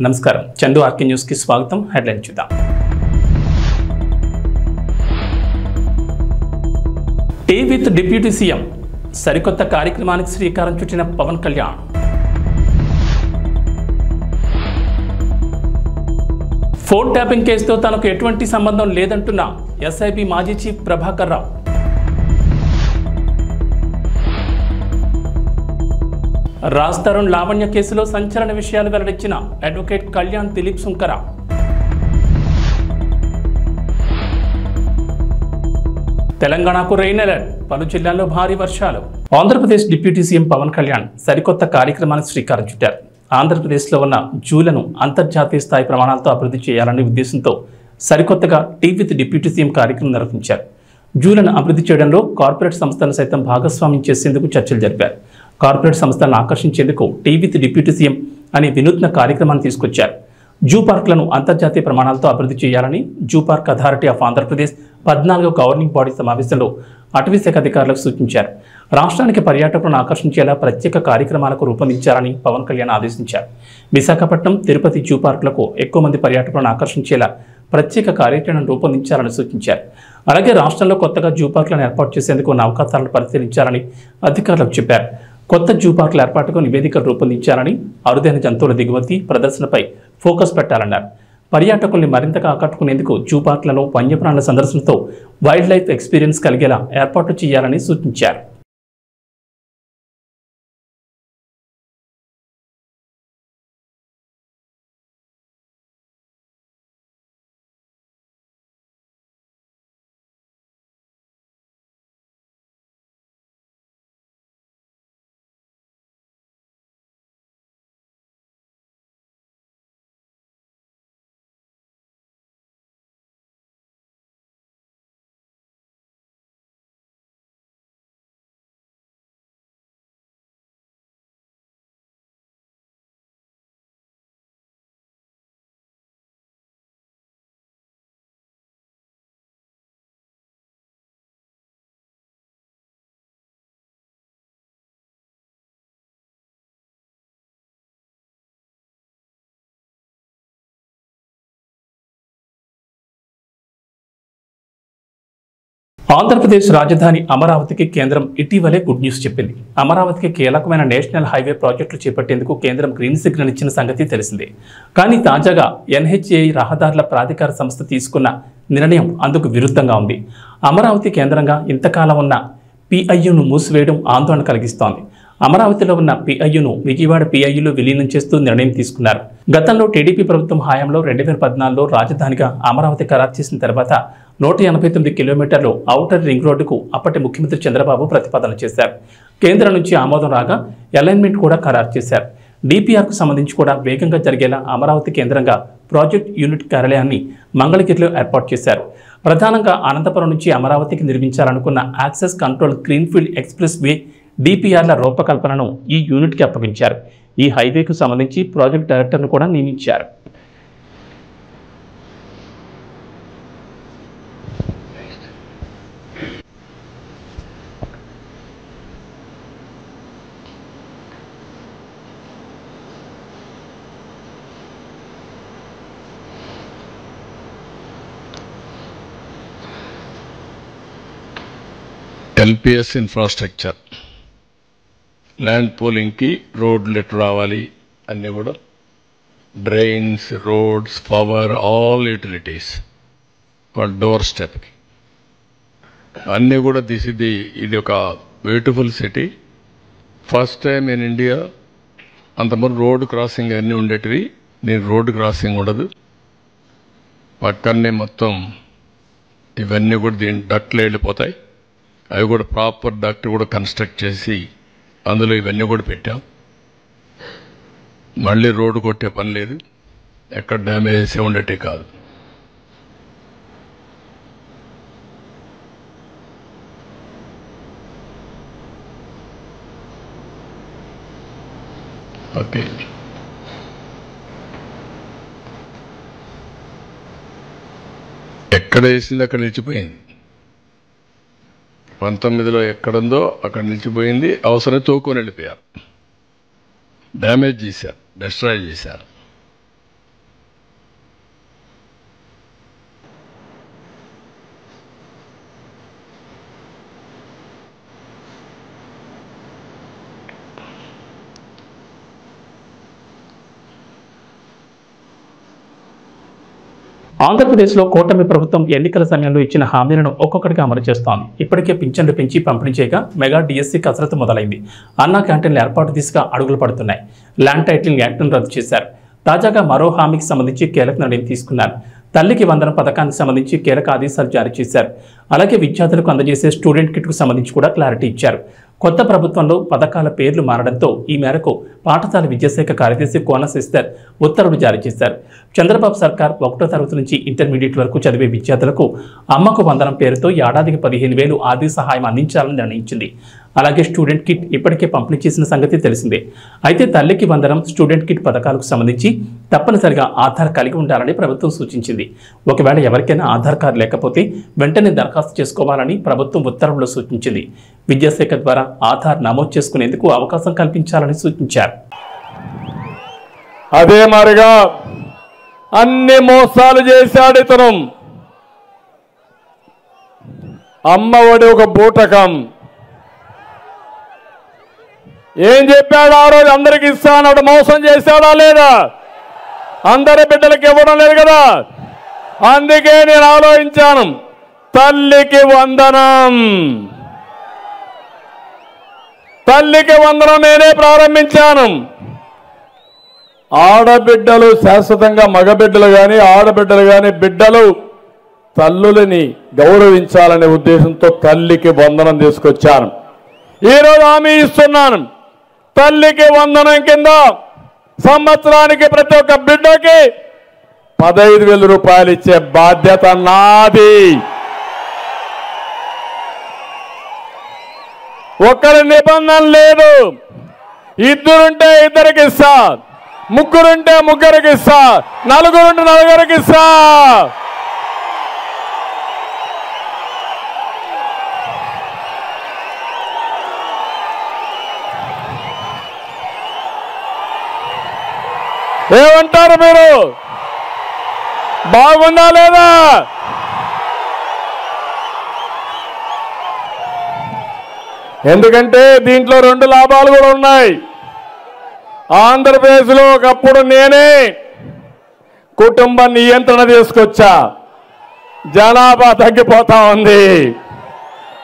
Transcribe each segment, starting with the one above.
నమస్కారం Chandu RK news కి స్వాగతం. హెడ్లైన్ చూద్దాం. టీ విత్ డిప్యూటీ సీఎం సరికొత్త కార్యక్రమానికి శ్రీకారం చుట్టిన పవన్ కళ్యాణ్. ఫోన్ ట్యాపింగ్ కేసుతో తనకు ఎటువంటి సంబంధం లేదంటున్న ఎస్ఐబి మాజీ చీఫ్ ప్రభాకర్ రావు. రాజ్ తరుణ్ లావణ్య కేసులో సంచలన విషయాలు వెల్లడించిన అడ్వకేట్ కళ్యాణ్ దిలీప్ సుంకర. తెలంగాణకు రెయిన్ అలర్ట్, పలు జిల్లాల్లో భారీ వర్షాలు. ఆంధ్రప్రదేశ్ డిప్యూటీ సీఎం పవన్ కళ్యాణ్ సరికొత్త కార్యక్రమానికి శ్రీకారం చుట్టారు. ఆంధ్రప్రదేశ్లో ఉన్న జూలను అంతర్జాతీయ స్థాయి ప్రమాణాలతో అభివృద్ధి చేయాలనే ఉద్దేశంతో సరికొత్తగా టీ విత్ డిప్యూటీ సీఎం కార్యక్రమం నిర్వహించారు. జూలను అభివృద్ధి చేయడంలో కార్పొరేట్ సంస్థలను సైతం భాగస్వామ్యం చేసేందుకు చర్చలు జరిపారు. కార్పొరేట్ సంస్థలను ఆకర్షించేందుకు టీ విత్ డిప్యూటీ సీఎం అనే వినూత్న కార్యక్రమాన్ని తీసుకొచ్చారు. జూ పార్కులను అంతర్జాతీయ ప్రమాణాలతో అభివృద్ధి చేయాలని zoo park authority of Andhra Pradesh 14వ గవర్నింగ్ బాడీ సమావేశంలో అటవీ శాఖ అధికారులకు సూచించారు. రాష్ట్రానికి పర్యాటకులను ఆకర్షించేలా ప్రత్యేక కార్యక్రమాలకు రూపొందించాలని పవన్ కళ్యాణ్ ఆదేశించారు. విశాఖపట్నం, తిరుపతి జూ పార్కులకు ఎక్కువ మంది పర్యాటకులను ఆకర్షించేలా ప్రత్యేక కార్యాచరణను రూపొందించాలని సూచించారు. అలాగే రాష్ట్రంలో కొత్తగా జూ పార్కులను ఏర్పాటు చేసేందుకు ఉన్న అవకాశాలను పరిశీలించాలని అధికారులకు చెప్పారు. కొత్త జూ పార్కుల ఏర్పాటుకు నివేదికలు రూపొందించాలని, అరుదైన జంతువుల దిగుమతి ప్రదర్శనపై ఫోకస్ పెట్టాలన్నారు. పర్యాటకుల్ని మరింతగా ఆకట్టుకునేందుకు జూ పార్కులను వన్యప్రాణుల సందర్శనతో వైల్డ్ లైఫ్ ఎక్స్పీరియన్స్ కలిగేలా ఏర్పాటు చేయాలని సూచించారు. ఆంధ్రప్రదేశ్ రాజధాని అమరావతికి కేంద్రం ఇటీవలే గుడ్ న్యూస్ చెప్పింది. అమరావతికి కీలకమైన నేషనల్ హైవే ప్రాజెక్టులు చేపట్టేందుకు కేంద్రం గ్రీన్ సిగ్నల్ ఇచ్చిన సంగతి తెలిసిందే. కానీ తాజాగా ఎన్హెచ్ఏఐ రహదారుల ప్రాధికార సంస్థ తీసుకున్న నిర్ణయం అందుకు విరుద్ధంగా ఉంది. అమరావతి కేంద్రంగా ఇంతకాలం ఉన్న పిఐయును మూసివేయడం ఆందోళన కలిగిస్తోంది. అమరావతిలో ఉన్న పిఐయును విజయవాడ పిఐయులో విలీనం చేస్తూ నిర్ణయం తీసుకున్నారు. గతంలో టీడీపీ ప్రభుత్వం హయాంలో 2014లో రాజధానిగా అమరావతి ఖరారు చేసిన తర్వాత 189 కిలోమీటర్లు ఔటర్ రింగ్ రోడ్డుకు అప్పటి ముఖ్యమంత్రి చంద్రబాబు ప్రతిపాదన చేశారు. కేంద్రం నుంచి ఆమోదం రాగా అలైన్మెంట్ కూడా ఖరారు చేశారు. డిపిఆర్కు సంబంధించి కూడా వేగంగా జరిగేలా అమరావతి కేంద్రంగా ప్రాజెక్ట్ యూనిట్ కార్యాలయాన్ని మంగళగిరిలో ఏర్పాటు చేశారు. ప్రధానంగా అనంతపురం నుంచి అమరావతికి నిర్మించాలనుకున్న access control greenfield expressway డిపిఆర్ల రూపకల్పనను ఈ యూనిట్కి అప్పగించారు. ఈ హైవేకు సంబంధించి ప్రాజెక్ట్ డైరెక్టర్ను కూడా నియమించారు. ఎల్పిఎస్ ఇన్ఫ్రాస్ట్రక్చర్ ల్యాండ్ పూలింగ్కి రోడ్లు ఎటు రావాలి అన్నీ కూడా drains, roads, power, all utilities వాళ్ళ డోర్ స్టెప్కి అన్నీ కూడా తీసిది. ఇది ఒక beautiful city. First time in India. అంతమంది రోడ్ క్రాసింగ్ అన్నీ ఉండేటివి. దీని రోడ్డు క్రాసింగ్ ఉండదు. పక్కనే మొత్తం ఇవన్నీ కూడా దీని డక్ట్లు వెళ్ళిపోతాయి. అవి కూడా ప్రాపర్ డక్ట్ కూడా కన్స్ట్రక్ట్ చేసి అందులో ఇవన్నీ కూడా పెట్టాం. మళ్ళీ రోడ్డు కొట్టే పని లేదు. ఎక్కడ డ్యామేజెస్ ఉండేటే కాదు. ఓకే. ఎక్కడ వేసింది అక్కడ నిలిచిపోయింది. 19లో ఎక్కడుందో అక్కడ నిలిచిపోయింది. అవసరం తోకొని వెళ్ళిపోయారు. డ్యామేజ్ చేశారు, డిస్ట్రాయ్ చేశారు. ఆంధ్రప్రదేశ్లో కూటమి ప్రభుత్వం ఎన్నికల సమయంలో ఇచ్చిన హామీలను ఒక్కొక్కటిగా అమలు చేస్తోంది. ఇప్పటికే పింఛన్లు పెంచి పంపిణీ చేయగా మెగా డిఎస్సీ కసరత్తు మొదలైంది. అన్నా క్యాంటీన్ల ఏర్పాటు దిశగా అడుగులు పడుతున్నాయి. ల్యాండ్ టైటిలింగ్ యాక్ట్ను రద్దు చేశారు. తాజాగా మరో హామీకి సంబంధించి కీలక నిర్ణయం తీసుకున్నారు. తల్లికి వందనం పథకానికి సంబంధించి కీలక ఆదేశాలు జారీ చేశారు. అలాగే విద్యార్థులకు అందజేసే స్టూడెంట్ కిట్కు సంబంధించి కూడా క్లారిటీ ఇచ్చారు. కొత్త ప్రభుత్వంలో పథకాల పేర్లు మారడంతో ఈ మేరకు పాఠశాల విద్యాశాఖ కార్యదర్శి కోన శశిధర్ ఉత్తర్వులు జారీ చేశారు. చంద్రబాబు సర్కార్ 1వ తరగతి నుంచి ఇంటర్మీడియట్ వరకు చదివే విద్యార్థులకు అమ్మకు వందనం పేరుతో ఏడాదికి 15,000 ఆర్థిక సహాయం అందించాలని నిర్ణయించింది. అలాగే స్టూడెంట్ కిట్ ఇప్పటికే పంపిణీ చేసిన సంగతి తెలిసిందే. అయితే తల్లికి వందనం, స్టూడెంట్ కిట్ పథకాలకు సంబంధించి తప్పనిసరిగా ఆధార్ కలిగి ఉండాలని ప్రభుత్వం సూచించింది. ఒకవేళ ఎవరికైనా ఆధార్ కార్డు లేకపోతే వెంటనే దరఖాస్తు చేసుకోవాలని ప్రభుత్వం ఉత్తర్వుల్లో సూచించింది. విద్యాశాఖ ద్వారా ఆధార్ నమోదు చేసుకునేందుకు అవకాశం కల్పించాలని సూచించారు. అదే మరిగా అన్ని మోసాలు చేశాడు ఇతను. అమ్మఒడి ఒక బూటకం. ఏం చెప్పాడు ఆ రోజు? అందరికి ఇస్తానన్నాడు. మోసం చేశాడా లేదా? అందరి బిడ్డలకి ఇవ్వడం లేదు కదా. అందుకే నేను ఆలోచించాను, తల్లికి వందనం, తల్లికి వందనం నేనే ప్రారంభించాను. ఆడబిడ్డలు శాశ్వతంగా, మగబిడ్డలు కానీ ఆడబిడ్డలు కానీ బిడ్డలు తల్లులని గౌరవించాలనే ఉద్దేశంతో తల్లికి వందనం తీసుకొచ్చాను. ఈరోజు హామీ ఇస్తున్నాను, తల్లికి వందనం కింద సంవత్సరానికి ప్రతి ఒక్క బిడ్డకి 15,000 రూపాయలు ఇచ్చే బాధ్యత నాది. ఒక్కరి నిబంధన లేదు. ఇద్దరుంటే ఇద్దరికి ఇస్తా, ముగ్గురుంటే ముగ్గురికి ఇస్తా, నలుగురుంటే నలుగురికి ఇస్తా. ఏమంటారు మీరు? బాగుందా లేదా? ఎందుకంటే దీంట్లో 2 లాభాలు కూడా ఉన్నాయి. ఆంధ్రప్రదేశ్లో ఒకప్పుడు నేనే కుటుంబ నియంత్రణ తీసుకొచ్చా. జనాభా తగ్గిపోతా ఉంది.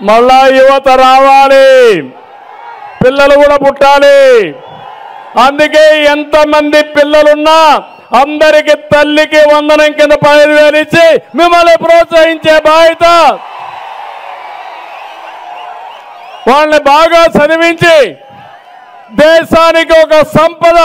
మళ్ళా యువత రావాలి, పిల్లలు కూడా పుట్టాలి. అందుకే ఎంతమంది పిల్లలున్నా అందరికి తల్లికి వందనం కింద 15,000 ఇచ్చి మిమ్మల్ని ప్రోత్సహించే బాధ్యత, వాళ్ళని బాగా చదివించి దేశానికి ఒక సంపద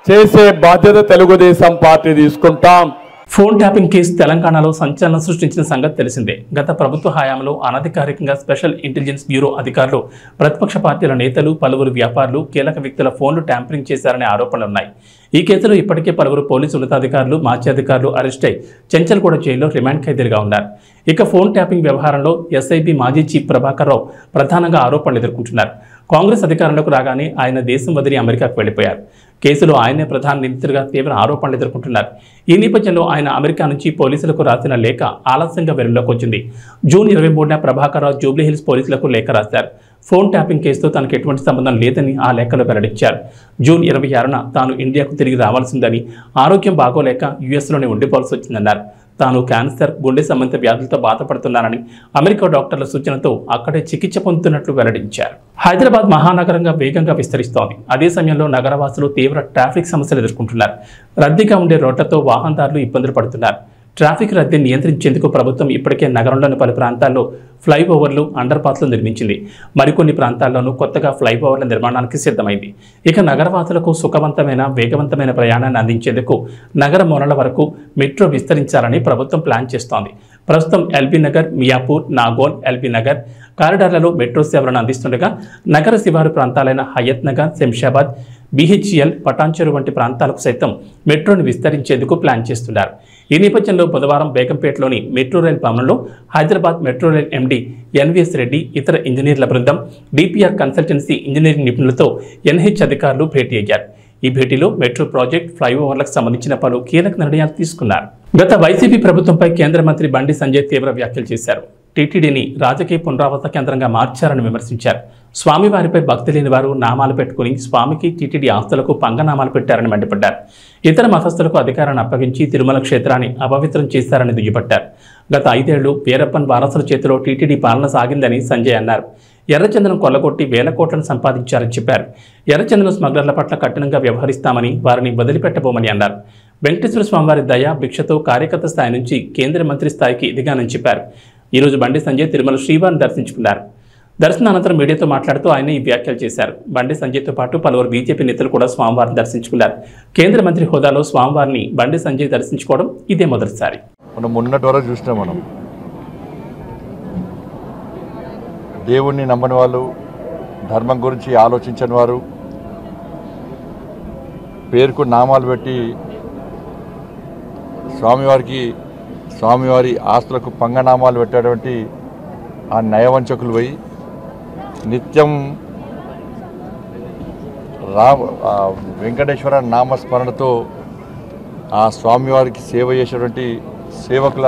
చేసే బాధ్యత తెలుగుదేశం పార్టీ తీసుకుంటాం. ఫోన్ ట్యాపింగ్ కేసు తెలంగాణలో సంచలనం సృష్టించిన సంగతి తెలిసిందే. గత ప్రభుత్వ హయాంలో అనధికారికంగా స్పెషల్ ఇంటెలిజెన్స్ బ్యూరో అధికారులు, ప్రతిపక్ష పార్టీల నేతలు, పలువురు వ్యాపారులు, కీలక వ్యక్తుల ఫోన్లు ట్యాంపరింగ్ చేశారనే ఆరోపణలున్నాయి. ఈ కేసులో ఇప్పటికే పలువురు పోలీసు ఉన్నతాధికారులు, మాజీ అధికారులు అరెస్ట్ అయి చెంచల్గూడ జైల్లో రిమాండ్ ఖైదీలుగా ఉన్నారు. ఇక ఫోన్ ట్యాపింగ్ వ్యవహారంలో ఎస్ఐబి మాజీ చీఫ్ ప్రభాకర్ రావు ప్రధానంగా ఆరోపణలు ఎదుర్కొంటున్నారు. కాంగ్రెస్ అధికారంలోకి రాగానే ఆయన దేశం వదిలి అమెరికాకు వెళ్లిపోయారు. కేసులో ఆయనే ప్రధాన నిందితుడిగా తీవ్ర ఆరోపణలు ఎదుర్కొంటున్నారు. ఈ నేపథ్యంలో ఆయన అమెరికా నుంచి పోలీసులకు రాసిన లేఖ ఆలస్యంగా వెలుగులోకి వచ్చింది. జూన్ 23న ప్రభాకర్ రావు జూబ్లీహిల్స్ పోలీసులకు లేఖ రాశారు. ఫోన్ ట్యాపింగ్ కేసుతో తనకు ఎటువంటి సంబంధం లేదని ఆ లేఖలో వెల్లడించారు. జూన్ 26న తాను ఇండియాకు తిరిగి రావాల్సిందని, ఆరోగ్యం బాగోలేక యుఎస్లోనే ఉండిపోవాల్సి వచ్చిందన్నారు. తాను క్యాన్సర్, గుండె సంబంధిత వ్యాధులతో బాధపడుతున్నానని, అమెరికా డాక్టర్ల సూచనతో అక్కడే చికిత్స పొందుతున్నట్లు వెల్లడించారు. హైదరాబాద్ మహానగరంగా వేగంగా విస్తరిస్తోంది. అదే సమయంలో నగరవాసులు తీవ్ర ట్రాఫిక్ సమస్యలు ఎదుర్కొంటున్నారు. రద్దీగా ఉండే రోడ్లతో వాహనదారులు ఇబ్బందులు పడుతున్నారు. ట్రాఫిక్ రద్దీని నియంత్రించేందుకు ప్రభుత్వం ఇప్పటికే నగరంలోని పలు ప్రాంతాల్లో ఫ్లైఓవర్లు, అండర్ పాస్లు నిర్మించింది. మరికొన్ని ప్రాంతాల్లోనూ కొత్తగా ఫ్లైఓవర్ల నిర్మాణానికి సిద్ధమైంది. ఇక నగరవాసులకు సుఖవంతమైన, వేగవంతమైన ప్రయాణాన్ని అందించేందుకు నగర మూలల వరకు మెట్రో విస్తరించాలని ప్రభుత్వం ప్లాన్ చేస్తోంది. ప్రస్తుతం ఎల్బీ నగర్, మియాపూర్, నాగోల్, ఎల్బీ నగర్ కారిడార్లలో మెట్రో సేవలను అందిస్తుండగా నగర శివారు ప్రాంతాలైన హయత్ నగర్, శంషాబాద్, బిహెచ్ఎల్, పటాన్చెరు వంటి ప్రాంతాలకు సైతం మెట్రోను విస్తరించేందుకు ప్లాన్ చేస్తున్నారు. ఈ నేపథ్యంలో బుధవారం బేగంపేటలోని మెట్రో రైల్ భవనంలో Hyderabad metro rail MD NVS Reddy, ఇతర ఇంజనీర్ల బృందం, డిపిఆర్ కన్సల్టెన్సీ ఇంజనీరింగ్ నిపుణులతో ఎన్హెచ్ అధికారులు భేటీ అయ్యారు. ఈ భేటీలో మెట్రో ప్రాజెక్ట్, ఫ్లైఓవర్లకు సంబంధించిన పలు కీలక నిర్ణయాలు తీసుకున్నారు. గత వైసీపీ ప్రభుత్వంపై కేంద్ర మంత్రి బండి సంజయ్ తీవ్ర వ్యాఖ్యలు చేశారు. టీటీడీని రాజకీయ పునరావాస కేంద్రంగా మార్చారని విమర్శించారు. స్వామివారిపై భక్తి లేని వారు నామాలు పెట్టుకుని స్వామికి టీటీడీ ఆస్తులకు పంగనామాలు పెట్టారని మండిపడ్డారు. ఇతర మతస్థులకు అధికారాన్ని అప్పగించి తిరుమల క్షేత్రాన్ని అపవిత్రం చేశారని దుయ్యబట్టారు. గత 5 ఏళ్లు వీరప్పన్ వారసుల చేతిలో టీటీడీ పాలన సాగిందని సంజయ్ అన్నారు. ఎర్రచందనం కొల్లగొట్టి వేల కోట్లను సంపాదించారని చెప్పారు. ఎర్రచందనం స్మగ్లర్ల పట్ల కఠినంగా వ్యవహరిస్తామని, వారిని వదిలిపెట్టబోమని అన్నారు. వెంకటేశ్వర స్వామివారి దయ భిక్షతో కార్యకర్త స్థాయి నుంచి కేంద్ర మంత్రి స్థాయికి ఎదిగానని చెప్పారు. ఈరోజు బండి సంజయ్ తిరుమల శ్రీవారిని దర్శించుకున్నారు. దర్శనం అనంతరం మీడియాతో మాట్లాడుతూ ఆయన ఈ వ్యాఖ్యలు చేశారు. బండి సంజయ్తో పాటు పలువురు బీజేపీ నేతలు కూడా స్వామివారిని దర్శించుకున్నారు. కేంద్ర మంత్రి హోదాలో స్వామివారిని బండి సంజయ్ దర్శించుకోవడం ఇదే మొదటిసారి. మనం మొన్నటి వరకు చూసినాం. మనం దేవుణ్ణి నమ్మని వాళ్ళు, ధర్మం గురించి ఆలోచించని వారు, పేరుకు నామాలు పెట్టి స్వామివారి ఆస్తులకు పంగనామాలు పెట్టేటువంటి ఆ నయవంచకులు పోయి నిత్యం వెంకటేశ్వర నామస్మరణతో ఆ స్వామివారికి సేవ చేసేటువంటి సేవకుల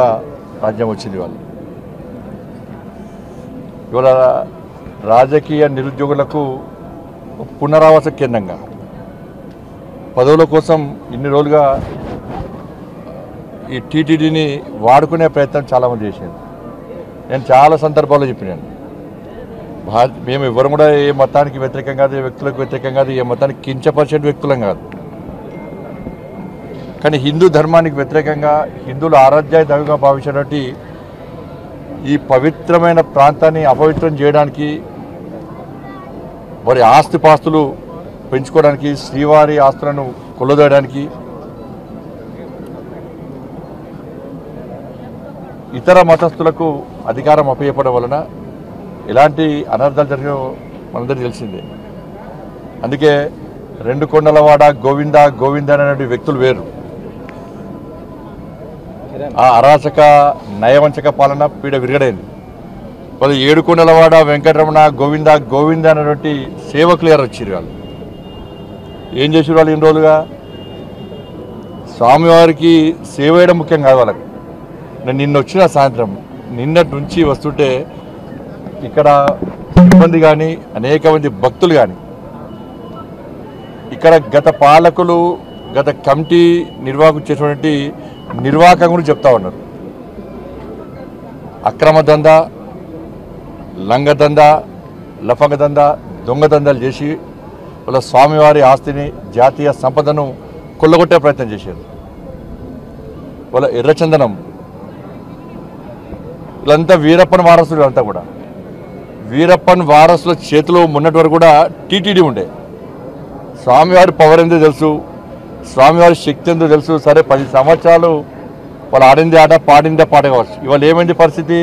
రాజ్యం వచ్చింది. వాళ్ళు ఇవాళ రాజకీయ నిరుద్యోగులకు పునరావాస కేంద్రంగా పదవుల కోసం ఇన్ని రోజులుగా ఈ టీటీడీని వాడుకునే ప్రయత్నం చాలామంది చేశారు. నేను చాలా సందర్భాల్లో చెప్పినాను, మేము ఎవరు కూడా ఏ మతానికి వ్యతిరేకం కాదు, ఏ వ్యక్తులకు వ్యతిరేకం కాదు, ఏ మతానికి కించపరిచే వ్యక్తులం కాదు. కానీ హిందూ ధర్మానికి వ్యతిరేకంగా, హిందువుల ఆరాధ్య దైవంగా భావించినటువంటి ఈ పవిత్రమైన ప్రాంతాన్ని అపవిత్రం చేయడానికి, వారి ఆస్తిపాస్తులు పెంచుకోవడానికి, శ్రీవారి ఆస్తులను కొల్లదోయడానికి, ఇతర మతస్థులకు అధికారం అప్పచెప్పడం వలన ఎలాంటి అనర్థాలు జరిగినో మనందరికీ తెలిసిందే. అందుకే 2 కొండలవాడ గోవింద గోవింద అనే వ్యక్తులు వేరు. ఆ అరాచక నయవంచక పాలన పీడ విరగడైంది. వాళ్ళు 7 కొండలవాడ వెంకటరమణ గోవింద గోవింద అనేటువంటి సేవకులు ఎవరు వచ్చారు. వాళ్ళు ఏం చేసారు? వాళ్ళు ఇన్ని రోజులుగా స్వామివారికి సేవ చేయడం ముఖ్యం కాదు వాళ్ళకి. నేను నిన్న వచ్చిన సాయంత్రం, నిన్నటి నుంచి వస్తుంటే ఇక్కడ సిబ్బంది కానీ, అనేక మంది భక్తులు కానీ, ఇక్కడ గత పాలకులు, గత కమిటీ నిర్వాహకులు చేసినటువంటి నిర్వాహకం గురించి చెప్తా ఉన్నారు. అక్రమ దందా, లంగ దందా, లఫంగ దందా, దొంగ దందాలు చేసి వాళ్ళ స్వామివారి ఆస్తిని, జాతీయ సంపదను కొల్లగొట్టే ప్రయత్నం చేశారు. వాళ్ళ ఎర్రచందనం వీళ్ళంతా వీరప్పన్ వారసులు. అంతా కూడా వీరప్పన్ వారసుల చేతిలో మొన్నటి వరకు కూడా టీటీడీ ఉండే. స్వామివారి పవర్ ఎంతో తెలుసు, స్వామివారి శక్తి ఎంతో తెలుసు. సరే 10 సంవత్సరాలు వాళ్ళు ఆడింది ఆట, పాడిందే పాట కావచ్చు. ఇవాళ ఏమైంది పరిస్థితి?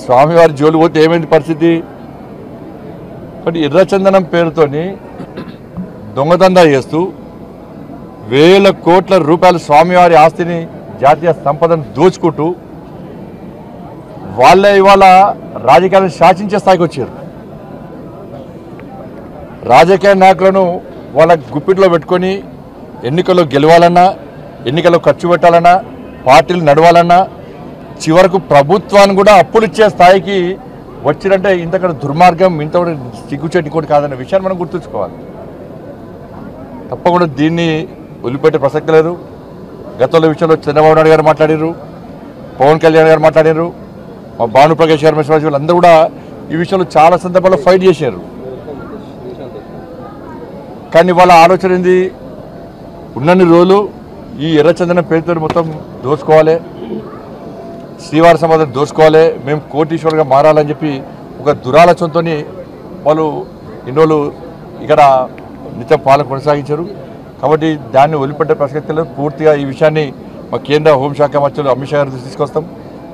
స్వామివారి జోలు పోతే ఏమైంది పరిస్థితి? కాబట్టి ఎర్రచందనం పేరుతోని దొంగదందా చేస్తూ వేల కోట్ల రూపాయలు స్వామివారి ఆస్తిని, జాతీయ సంపదను దోచుకుంటూ వాళ్ళే ఇవాళ రాజకీయాలను శాసించే స్థాయికి వచ్చారు. రాజకీయ నాయకులను వాళ్ళ గుప్పిట్లో పెట్టుకొని ఎన్నికల్లో గెలవాలన్నా, ఎన్నికల్లో ఖర్చు పెట్టాలన్నా, పార్టీలు నడవాలన్నా, చివరకు ప్రభుత్వాన్ని కూడా అప్పులు ఇచ్చే స్థాయికి వచ్చినంటే ఇంతకన్నా దుర్మార్గం, ఇంత సిగ్గుచేటి కూడా కాదన్న విషయాన్ని మనం గుర్తుంచుకోవాలి. తప్పకుండా దీన్ని వదిలిపెట్టే ప్రసక్తి లేదు. గతంలో విషయంలో చంద్రబాబు నాయుడు గారు మాట్లాడారు, పవన్ కళ్యాణ్ గారు మాట్లాడారు, మా భానుప్రకాష్ గారు, వీళ్ళందరూ కూడా ఈ విషయంలో చాలా సందర్భాల్లో ఫైట్ చేశారు. కానీ వాళ్ళ ఆలోచన ఏంది? ఉన్నన్ని రోజులు ఈ ఎర్రచందనం పేరుతో మొత్తం దోచుకోవాలి, శ్రీవారి సంపదను దోచుకోవాలి, మేము కోటీశ్వరుగా మారాలని చెప్పి ఒక దురాలోచనతో వాళ్ళు ఇన్ని రోజులు ఇక్కడ నిత్యం పాలన కొనసాగించారు. కాబట్టి దాన్ని వదిలిపెట్టే ప్రసక్తి లేదు. పూర్తిగా ఈ విషయాన్ని మా కేంద్ర హోంశాఖ మంత్రులు అమిత్ షా గారు తీసుకొస్తాం.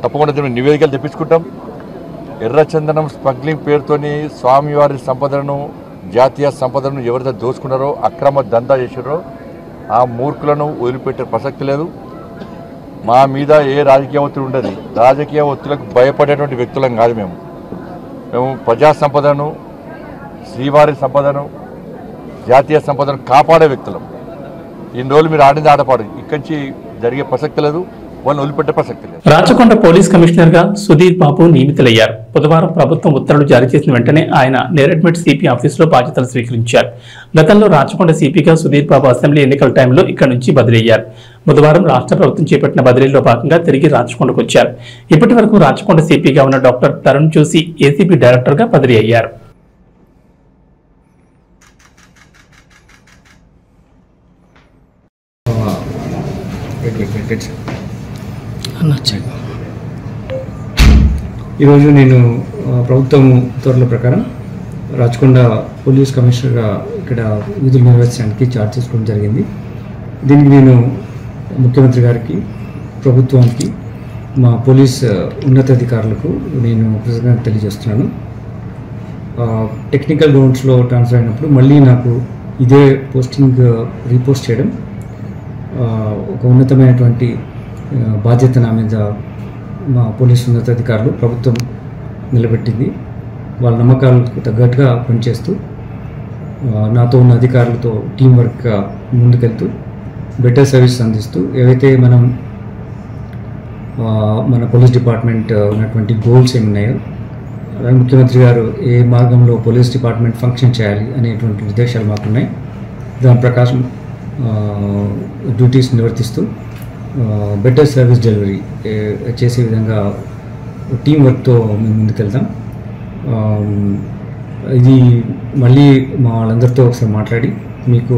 తప్పకుండా దీన్ని నివేదికలు తెప్పించుకుంటాం. ఎర్రచందనం స్మగ్లింగ్ పేరుతోని స్వామివారి సంపదను, జాతీయ సంపదను ఎవరైతే దోచుకున్నారో, అక్రమ దందా చేశారో ఆ మూర్ఖులను వదిలిపెట్టే ప్రసక్తి లేదు. మా మీద ఏ రాజకీయ ఒత్తిడి ఉండదు. రాజకీయ ఒత్తిడిలకు భయపడేటువంటి వ్యక్తులం కాదు. మేము ప్రజా సంపదను, శ్రీవారి సంపదను, జాతీయ సంపదను కాపాడే వ్యక్తులం. ఇన్ని రోజులు మీరు ఆడింది ఆటపాడు, ఇక్కడి నుంచి జరిగే ప్రసక్తి లేదు. వాళ్ళని వదిలిపెట్టే ప్రసక్తి లేదు. రాచకొండ పోలీస్ కమిషనర్ గా సుధీర్ బాబు నియమితులయ్యారు. బుధవారం ప్రభుత్వం ఉత్తర్వులు జారీ చేసిన వెంటనే ఆయన నేరెడ్మెట్ సిపి ఆఫీసులో బాధ్యతలు స్వీకరించారు. గతంలో రాచకొండ సిపిగా సుధీర్ బాబు అసెంబ్లీ ఎన్నికల టైంలో ఇక్కడి నుంచి బదిలీ అయ్యారు. బుధవారం రాష్ట్ర ప్రభుత్వం చేపట్టిన బదిలీలో భాగంగా తిరిగి రాచకొండకు వచ్చారు. ఇప్పటి వరకు రాచకొండ సిపిగా ఉన్న డాక్టర్ తరుణ్ చూసి ఏసీబీ డైరెక్టర్ గా బదిలీ అయ్యారు. ఈరోజు నేను ప్రభుత్వం ఉత్తర్వుల ప్రకారం రాచకొండ పోలీస్ కమిషనర్గా ఇక్కడ విధులు నిర్వహించడానికి ఛార్జ్ చేసుకోవడం జరిగింది. దీనికి నేను ముఖ్యమంత్రి గారికి, ప్రభుత్వానికి, మా పోలీస్ ఉన్నతాధికారులకు నేను కృతజ్ఞత తెలియజేస్తున్నాను. టెక్నికల్ గ్రౌండ్స్లో ట్రాన్స్ఫర్ అయినప్పుడు మళ్ళీ నాకు ఇదే పోస్టింగ్ రీపోస్ట్ చేయడం ఒక ఉన్నతమైనటువంటి బాధ్యత నా మీద మా పోలీసు ఉన్నతాధికారులు, ప్రభుత్వం నిలబెట్టింది. వాళ్ళ నమ్మకాలకు తగ్గట్టుగా పనిచేస్తూ నాతో ఉన్న అధికారులతో టీం వర్క్గా ముందుకెళ్తూ బెటర్ సర్వీస్ అందిస్తూ ఏవైతే మన పోలీస్ డిపార్ట్మెంట్ ఉన్నటువంటి గోల్స్ ఏమున్నాయో, అలాగే ముఖ్యమంత్రి గారు ఏ మార్గంలో పోలీస్ డిపార్ట్మెంట్ ఫంక్షన్ చేయాలి అనేటువంటి నిర్దేశాలు మాకున్నాయి. దాని ప్రకారం డ్యూటీస్ నిర్వర్తిస్తూ బెటర్ సర్వీస్ డెలివరీ చేసే విధంగా టీం వర్క్తో మేము ముందుకెళ్తాం. ఇది మళ్ళీ మా వాళ్ళందరితో ఒకసారి మాట్లాడి మీకు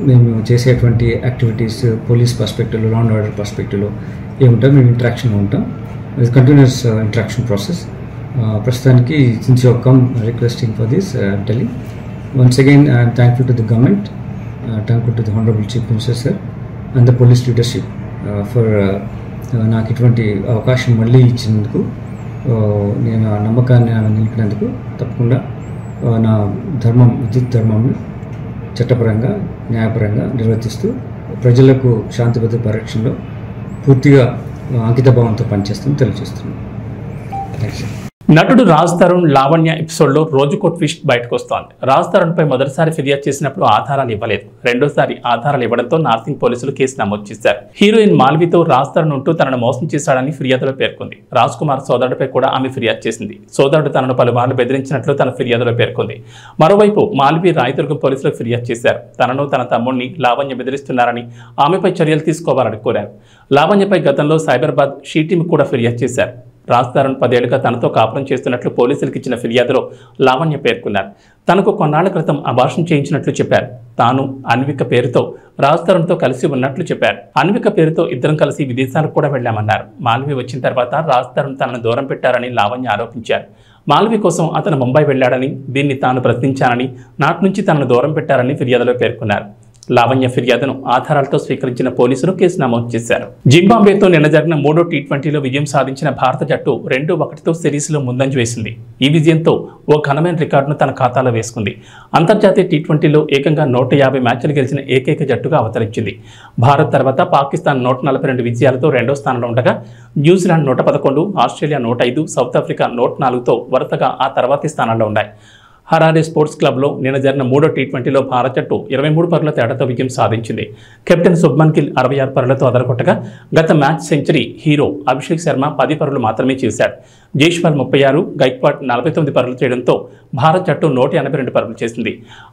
మేము చేసేటువంటి యాక్టివిటీస్ పోలీస్ పర్స్పెక్టివ్లో, లా అండ్ ఆర్డర్ పర్స్పెక్టివ్లో ఏముంటాం, మేము ఇంటరాక్షన్లో ఉంటాం. ఇది కంటిన్యూస్ ఇంటరాక్షన్ ప్రాసెస్. ప్రస్తుతానికి since you have come requesting for this telling once again I'm thankful to the government, thankful to the honourable chief minister sir and the police leadership for నాకు ఇటువంటి అవకాశం మళ్ళీ ఇచ్చినందుకు, నేను ఆ నమ్మకాన్ని నిలిపినందుకు తప్పకుండా నా విద్యుత్ ధర్మంని చట్టపరంగా, న్యాయపరంగా నిర్వర్తిస్తూ ప్రజలకు శాంతి భద్రత పరిరక్షణలో పూర్తిగా అంకితభావంతో పనిచేస్తామని తెలియజేస్తున్నాను. థ్యాంక్స్. నటుడు రాజ్ తరుణ్ లావణ్య ఎపిసోడ్లో రోజుకో ట్విస్ట్ బయటకు వస్తోంది. రాజ్ తరుణ్పై మొదటిసారి ఫిర్యాదు చేసినప్పుడు ఆధారాలు ఇవ్వలేదు. రెండోసారి ఆధారాలు ఇవ్వడంతో నార్సింగ్ పోలీసులు కేసు నమోదు చేశారు. హీరోయిన్ మాల్వితో రాజ్ తరుణ్ ఉంటూ తనను మోసం చేశాడని ఫిర్యాదులో పేర్కొంది. రాజ్ కుమార్ సోదరుడిపై కూడా ఆమె ఫిర్యాదు చేసింది. సోదరుడు తనను పలుమార్లు బెదిరించినట్లు తన ఫిర్యాదులో పేర్కొంది. మరోవైపు మాల్వి రాయదుర్గం పోలీసులకు ఫిర్యాదు చేశారు. తనను తన తమ్ముడిని లావణ్య బెదిరిస్తున్నారని, ఆమెపై చర్యలు తీసుకోవాలని కోరారు. లావణ్యపై గతంలో సైబరాబాద్ షీ టీమ్ కూడా ఫిర్యాదు చేశారు. రాజ్ తరుణ్ 10 ఏళ్లుగా తనతో కాపురం చేస్తున్నట్లు పోలీసులకు ఇచ్చిన ఫిర్యాదులో లావణ్య పేర్కొన్నారు. తనకు కొన్నాళ్ల క్రితం అబార్షన్ చేయించినట్లు చెప్పారు. తాను అన్విక పేరుతో రాజ్ తరుణ్తో కలిసి ఉన్నట్లు చెప్పారు. అన్విక పేరుతో ఇద్దరం కలిసి విదేశాలకు కూడా వెళ్లామన్నారు. మాల్వి వచ్చిన తర్వాత రాజ్ తరుణ్ తనను దూరం పెట్టారని లావణ్య ఆరోపించారు. మాల్వి కోసం అతను ముంబై వెళ్లాడని, దీన్ని తాను ప్రశ్నించానని, నాటి నుంచి తనను దూరం పెట్టారని ఫిర్యాదులో పేర్కొన్నారు. లావణ్య ఫిర్యాదును ఆధారాలతో స్వీకరించిన పోలీసులు కేసు నమోదు చేశారు. జింబాబ్వేతో నిన్న జరిగిన 3వ టీ20లో విజయం సాధించిన భారత జట్టు 2-1తో సిరీస్లో ముందంజ వేసింది. ఈ విజయంతో ఓ ఘనమైన రికార్డును తన ఖాతాలో వేసుకుంది. అంతర్జాతీయ టీ20లో ఏకంగా 150 మ్యాచ్లు గెలిచిన ఏకైక జట్టుగా అవతరించింది. భారత్ తర్వాత పాకిస్తాన్ 142 విజయాలతో 2వ స్థానంలో ఉండగా, న్యూజిలాండ్ 111, ఆస్ట్రేలియా 105, సౌత్ ఆఫ్రికా 104తో వరుసగా ఆ తర్వాతి స్థానాల్లో ఉన్నాయి. హరారే స్పోర్ట్స్ క్లబ్లో నిన్న జరిగిన 3వ టీ20లో భారత జట్టు 23 పరుగుల తేడాతో విజయం సాధించింది. కెప్టెన్ శుభ్మన్ గిల్ 66 పరుగులతో అదరగొట్టగా, గత match century hero Abhishek Sharma 10 పరుగులు మాత్రమే చేశాడు. జైస్వాల్ 36, గైక్వాడ్ 49 పరుగులు చేయడంతో భారత జట్టు 182 పరుగులు చేసింది.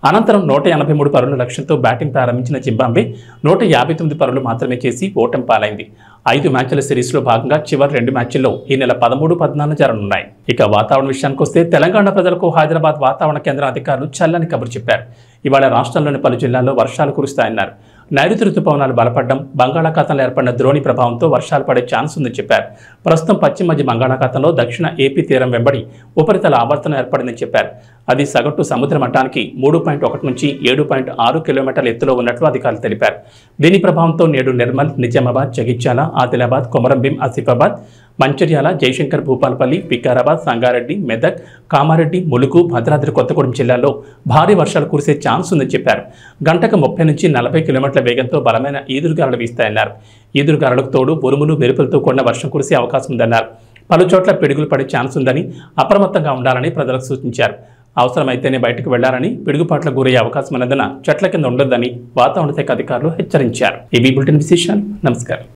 అనంతరం 183 పరుగుల లక్ష్యంతో బ్యాటింగ్ ప్రారంభించిన జింబాబ్వే 159 పరుగులు మాత్రమే చేసి ఓటమి పాలైంది. 5 మ్యాచ్ల సిరీస్లో భాగంగా చివరి 2 మ్యాచ్ల్లో ఈ నెల 13, 14 జరగనున్నాయి. ఇక వాతావరణ విషయానికి వస్తే తెలంగాణ ప్రజలకు హైదరాబాద్ వాతావరణ కేంద్రం అధికారులు చల్లని కబురు చెప్పారు. ఇవాళ రాష్ట్రంలోని పలు జిల్లాల్లో వర్షాలు కురుస్తాయన్నారు. నైరుతి రుతుపవనాలు బలపడడం, బంగాళాఖాతంలో ఏర్పడిన ద్రోణి ప్రభావంతో వర్షాలు పడే ఛాన్స్ ఉందని చెప్పారు. ప్రస్తుతం పశ్చిమ మధ్య బంగాళాఖాతంలో దక్షిణ ఏపీ తీరం వెంబడి ఉపరితల ఆవర్తనం ఏర్పడిందని చెప్పారు. అది సగటు సముద్ర మట్టానికి 3.1 నుంచి 7.6 కిలోమీటర్ల ఎత్తులో ఉన్నట్లు అధికారులు తెలిపారు. దీని ప్రభావంతో నేడు నిర్మల్, నిజామాబాద్, జగిత్యాల, ఆదిలాబాద్, కొమరంభీం, ఆసిఫాబాద్, మంచిర్యాల, జయశంకర్, భూపాలపల్లి, వికారాబాద్, సంగారెడ్డి, మెదక్, కామారెడ్డి, ములుగు, భద్రాద్రి కొత్తగూడెం జిల్లాల్లో భారీ వర్షాలు కురిసే ఛాన్స్ ఉందని చెప్పారు. గంటకు 30 నుంచి 40 కిలోమీటర్ల వేగంతో బలమైన ఈదురుగాలులు వీస్తాయన్నారు. ఈదురుగాలులకు తోడు ఉరుములు, మెరుపులతో కూడిన వర్షం కురిసే అవకాశం ఉందన్నారు. పలు చోట్ల పిడుగులు పడే ఛాన్స్ ఉందని, అప్రమత్తంగా ఉండాలని ప్రజలకు సూచించారు. అవసరమైతేనే బయటకు వెళ్లాలని, పిడుగుపాట్లకు గురయ్యే అవకాశం ఉన్నందున చెట్ల కింద ఉండొద్దని వాతావరణ శాఖ అధికారులు హెచ్చరించారు. ఏబీ బులెటిన్ విశేషాలు. నమస్కారం.